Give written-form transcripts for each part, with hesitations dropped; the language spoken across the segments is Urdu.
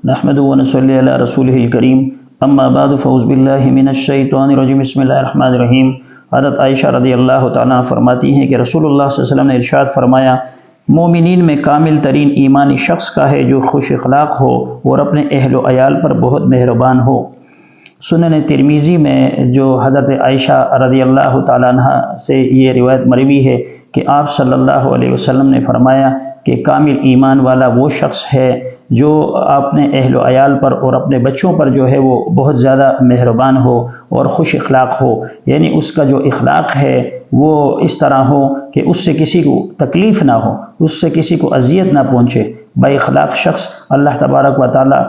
نحمده ونصلي على رسوله الكريم اما بعد فاعوذ باللہ من الشیطان الرجیم بسم اللہ الرحمن الرحیم۔ حضرت عائشہ رضی اللہ تعالیٰ فرماتی ہیں کہ رسول اللہ صلی اللہ علیہ وسلم نے ارشاد فرمایا، مومنین میں کامل ترین ایمانی شخص کا ہے جو خوش اخلاق ہو اور اپنے اہل و عیال پر بہت مہربان ہو۔ سنن ترمذی میں جو حضرت عائشہ رضی اللہ تعالیٰ عنہ سے یہ روایت مروی ہے کہ آپ صلی اللہ علیہ وسلم نے فرمایا کہ کامل ایمان والا وہ شخص ہے جو اپنے اہل و عیال پر اور اپنے بچوں پر جو ہے وہ بہت زیادہ مہربان ہو اور خوش اخلاق ہو، یعنی اس کا جو اخلاق ہے وہ اس طرح ہو کہ اس سے کسی کو تکلیف نہ ہو، اس سے کسی کو اذیت نہ پہنچے۔ با اخلاق شخص اللہ تبارک و تعالیٰ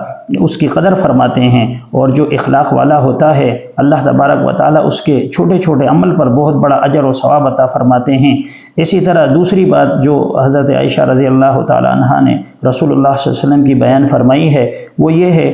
اس کی قدر فرماتے ہیں، اور جو اخلاق والا ہوتا ہے اللہ تبارک و تعالیٰ اس کے چھوٹے چھوٹے عمل پر بہت بڑا اجر و ثواب عطا فرماتے ہیں۔ اسی طرح دوسری بات جو حضرت عائشہ رضی اللہ تعالیٰ عنہا نے رسول اللہ صلی اللہ علیہ وسلم کی بیان فرمائی ہے وہ یہ ہے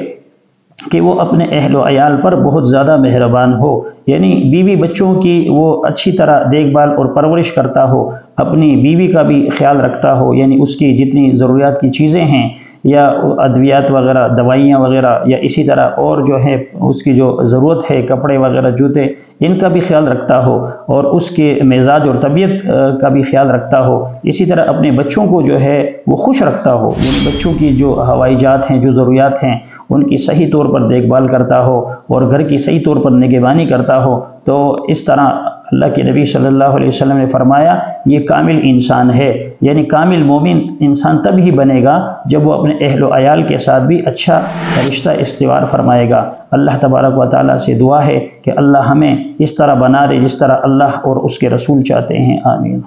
کہ وہ اپنے اہل و عیال پر بہت زیادہ مہربان ہو، یعنی بیوی بچوں کی وہ اچھی طرح دیکھ بھال اور پرورش کرتا ہو، اپنی بیوی کا بھی خیال رکھتا ہو، یعنی اس کی جتنی ضروریات کی چیزیں ہیں یا ادویات وغیرہ، دوائیاں وغیرہ، یا اسی طرح اور جو ہے اس کی جو ضرورت ہے کپڑے وغیرہ، جوتے، ان کا بھی خیال رکھتا ہو، اور اس کے مزاج اور طبیعت کا بھی خیال رکھتا ہو۔ اسی طرح اپنے بچوں کو جو ہے وہ خوش رکھتا ہو، یعنی بچوں کی جو ہوائجات ہیں، جو ضروریات ہیں، ان کی صحیح طور پر دیکھ بھال کرتا ہو اور گھر کی صحیح طور پر نگہبانی کرتا ہو۔ تو اس طرح اللہ کے نبی صلی اللہ علیہ وسلم نے فرمایا یہ کامل انسان ہے، یعنی کامل مومن انسان تب ہی بنے گا جب وہ اپنے اہل و عیال کے ساتھ بھی اچھا رشتہ استوار فرمائے گا۔ اللہ تبارک و تعالیٰ سے دعا ہے کہ اللہ ہمیں اس طرح بنا دے جس طرح اللہ اور اس کے رسول چاہتے ہیں، آمین۔